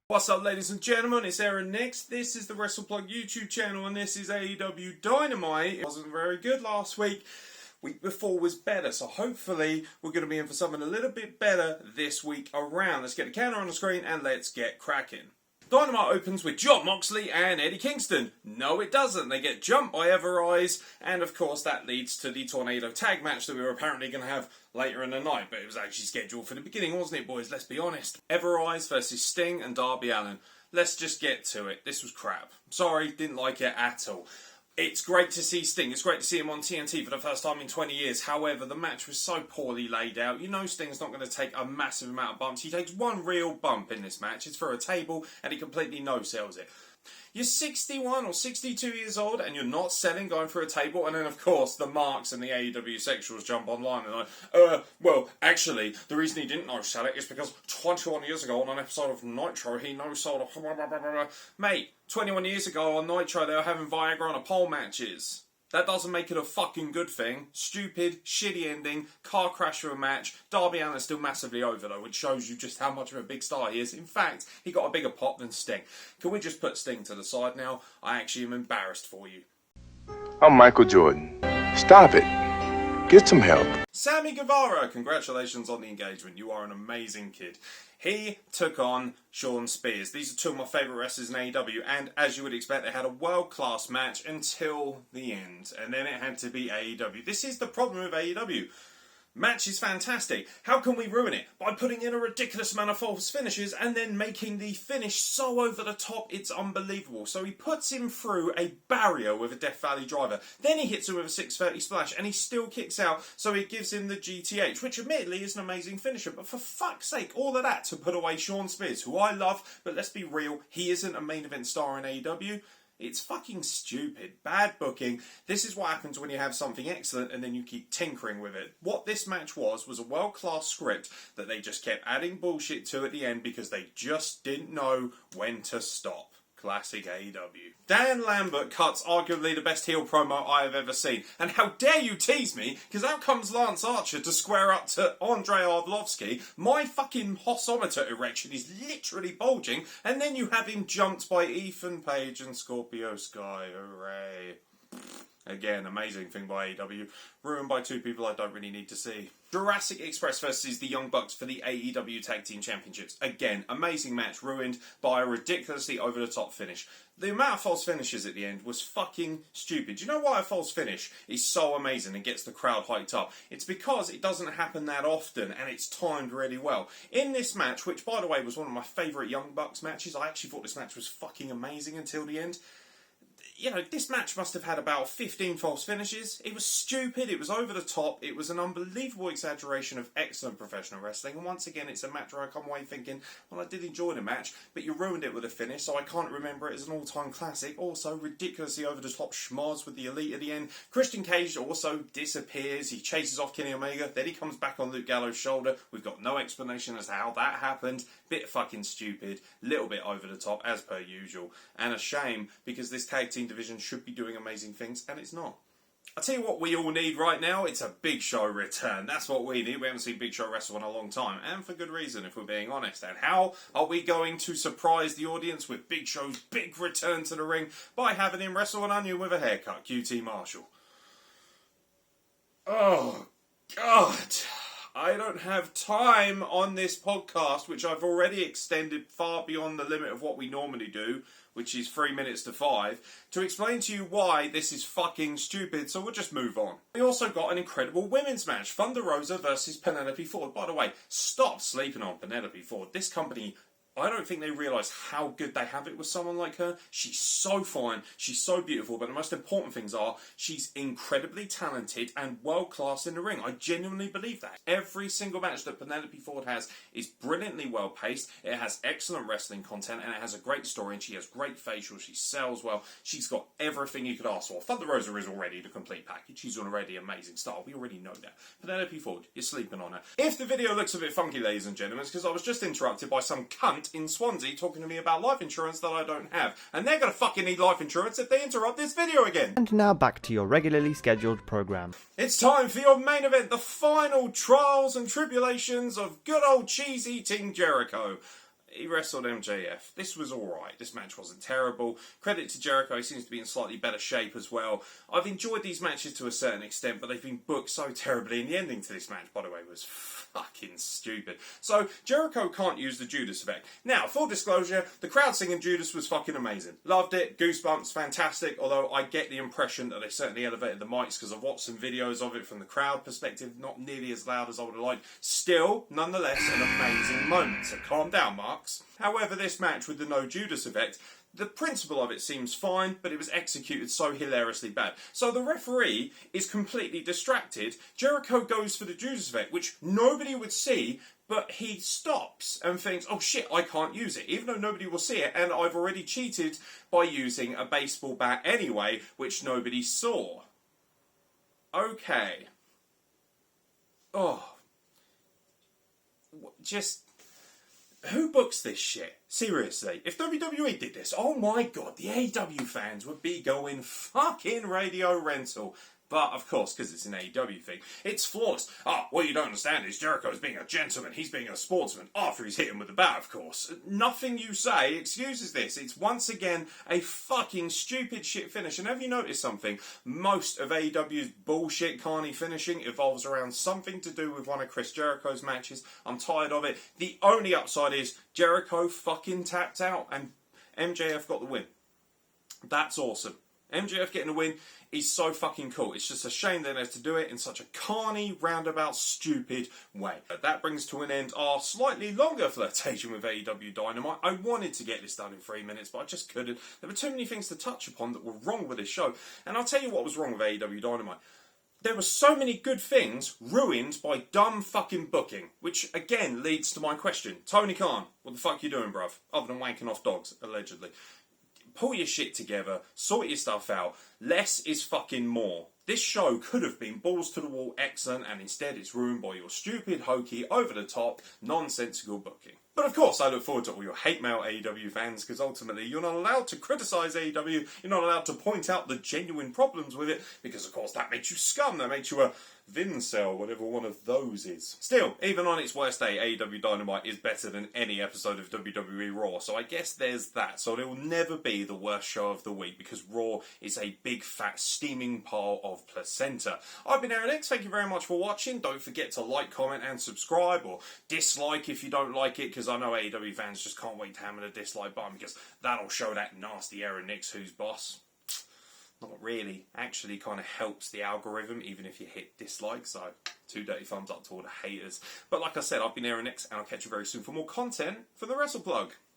What's up, ladies and gentlemen, it's Aaron Nix. This is the Wrestle YouTube channel, and this is AEW Dynamite. It wasn't very good last week. Week before was better, so hopefully we're going to be in for something a little bit better this week around. Let's get the counter on the screen and let's get cracking. Dynamite opens with Jon Moxley and Eddie Kingston. No, it doesn't. They get jumped by Ever-Rise, and of course that leads to the Tornado tag match that we were apparently going to have later in the night, but it was actually scheduled for the beginning, wasn't it, boys? Let's be honest. Ever-Rise versus Sting and Darby Allin. Let's just get to it. This was crap. Sorry, didn't like it at all. It's great to see Sting. It's great to see him on TNT for the first time in 20 years. However, the match was so poorly laid out. You know Sting's not going to take a massive amount of bumps. He takes one real bump in this match. It's for a table, and he completely no-sells it. You're 61 or 62 years old and you're not selling going through a table, and then of course the marks and the AEW sexuals jump online and like, well, actually, the reason he didn't no-sell it is because 21 years ago on an episode of Nitro, he no-sold a... Mate, 21 years ago on Nitro, they were having Viagra on a pole matches. That doesn't make it a fucking good thing. Stupid, shitty ending, car crash of a match. Darby Allin's still massively over though, which shows you just how much of a big star he is. In fact, he got a bigger pop than Sting. Can we just put Sting to the side now? I actually am embarrassed for you. I'm Michael Jordan. Stop it. Get some help. Sammy Guevara, congratulations on the engagement. You are an amazing kid. He took on Shawn Spears. These are two of my favourite wrestlers in AEW, and as you would expect, they had a world-class match until the end, and then it had to be AEW. This is the problem with AEW. Match is fantastic. How can we ruin it? By putting in a ridiculous amount of false finishes and then making the finish so over the top it's unbelievable. So he puts him through a barrier with a Death Valley driver. Then he hits him with a 630 splash and he still kicks out, so he gives him the GTH, which admittedly is an amazing finisher. But for fuck's sake, all of that to put away Shawn Spears, who I love, but let's be real, he isn't a main event star in AEW. It's fucking stupid. Bad booking. This is what happens when you have something excellent and then you keep tinkering with it. What this match was a world-class script that they just kept adding bullshit to at the end because they just didn't know when to stop. Classic AEW. Dan Lambert cuts arguably the best heel promo I have ever seen. And how dare you tease me, because out comes Lance Archer to square up to Andrei Arlovski. My fucking hossometer erection is literally bulging, and then you have him jumped by Ethan Page and Scorpio Sky. Hooray. Again, amazing thing by AEW. Ruined by two people I don't really need to see. Jurassic Express versus the Young Bucks for the AEW Tag Team Championships. Again, amazing match ruined by a ridiculously over-the-top finish. The amount of false finishes at the end was fucking stupid. Do you know why a false finish is so amazing and gets the crowd hyped up? It's because it doesn't happen that often and it's timed really well. In this match, which by the way was one of my favourite Young Bucks matches, I actually thought this match was fucking amazing until the end. You know, this match must have had about 15 false finishes. It was stupid, it was over the top, it was an unbelievable exaggeration of excellent professional wrestling, and once again it's a match where I come away thinking, well, I did enjoy the match, but you ruined it with a finish, so I can't remember it as an all-time classic. Also, ridiculously over-the-top schmoz with the Elite at the end. Christian Cage also disappears, he chases off Kenny Omega, then he comes back on Luke Gallows' shoulder. We've got no explanation as to how that happened. Bit fucking stupid, little bit over the top as per usual, and a shame because this tag team division should be doing amazing things and it's not. I'll tell you what we all need right now, it's a Big Show return. That's what we need. We haven't seen Big Show wrestle in a long time, and for good reason if we're being honest. And how are we going to surprise the audience with Big Show's big return to the ring? By having him wrestle an onion with a haircut. QT Marshall. Oh God, I don't have time on this podcast, which I've already extended far beyond the limit of what we normally do, which is 3 minutes to 5, to explain to you why this is fucking stupid, so we'll just move on. We also got an incredible women's match, Thunder Rosa versus Penelope Ford. By the way, stop sleeping on Penelope Ford. This company, I don't think they realise how good they have it with someone like her. She's so fine, she's so beautiful, but the most important things are she's incredibly talented and world-class in the ring. I genuinely believe that. Every single match that Penelope Ford has is brilliantly well-paced, it has excellent wrestling content, and it has a great story, and she has great facials, she sells well, she's got everything you could ask for. Thunder Rosa is already the complete package, she's already an amazing star, we already know that. Penelope Ford, you're sleeping on her. If the video looks a bit funky, ladies and gentlemen, it's because I was just interrupted by some cunt cunt in Swansea talking to me about life insurance that I don't have. And they're going to fucking need life insurance if they interrupt this video again. And now back to your regularly scheduled programme. It's time for your main event, the final trials and tribulations of good old cheese-eating Jericho. He wrestled MJF. This was alright. This match wasn't terrible. Credit to Jericho, he seems to be in slightly better shape as well. I've enjoyed these matches to a certain extent, but they've been booked so terribly, and the ending to this match, by the way, was fucking stupid. So, Jericho can't use the Judas effect. Now, full disclosure, the crowd singing Judas was fucking amazing. Loved it, goosebumps, fantastic, although I get the impression that they certainly elevated the mics because I've watched some videos of it from the crowd perspective, not nearly as loud as I would have liked. Still, nonetheless, an amazing moment, so calm down, Marks. However, this match with the no Judas effect, the principle of it seems fine, but it was executed so hilariously bad. So the referee is completely distracted. Jericho goes for the Judas effect, which nobody would see, but he stops and thinks, oh shit, I can't use it, even though nobody will see it, and I've already cheated by using a baseball bat anyway, which nobody saw. Okay. Oh. Just... who books this shit? Seriously. If WWE did this, oh my god, the AEW fans would be going fucking radio rental. But, of course, because it's an AEW thing, it's flawless. What you don't understand is Jericho's being a gentleman, he's being a sportsman, after he's hit him with the bat, of course. Nothing you say excuses this. It's once again a fucking stupid shit finish. And have you noticed something? Most of AEW's bullshit carny finishing evolves around something to do with one of Chris Jericho's matches. I'm tired of it. The only upside is Jericho fucking tapped out and MJF got the win. That's awesome. MJF getting a win is so fucking cool. It's just a shame they had to do it in such a carny, roundabout, stupid way. But that brings to an end our slightly longer flirtation with AEW Dynamite. I wanted to get this done in 3 minutes, but I just couldn't. There were too many things to touch upon that were wrong with this show. And I'll tell you what was wrong with AEW Dynamite. There were so many good things ruined by dumb fucking booking, which again leads to my question. Tony Khan, what the fuck you doing, bruv? Other than wanking off dogs, allegedly. Pull your shit together, sort your stuff out. Less is fucking more. This show could have been balls to the wall excellent, and instead it's ruined by your stupid, hokey, over-the-top, nonsensical booking. But of course, I look forward to all your hate mail AEW fans, because ultimately you're not allowed to criticise AEW, you're not allowed to point out the genuine problems with it, because of course that makes you scum, that makes you a Vincel, whatever one of those is. Still, even on its worst day, AEW Dynamite is better than any episode of WWE Raw, so I guess there's that. So it will never be the worst show of the week, because Raw is a big fat steaming pile of placenta. I've been Aaron X, thank you very much for watching. Don't forget to like, comment and subscribe, or dislike if you don't like it, because I know AEW fans just can't wait to hammer the dislike button, because that'll show that nasty Aaron Nix who's boss. Not really. Actually kind of helps the algorithm, even if you hit dislike, so 2 dirty thumbs up to all the haters. But like I said, I've been Aaron X, and I'll catch you very soon for more content for the Wrestle Plug.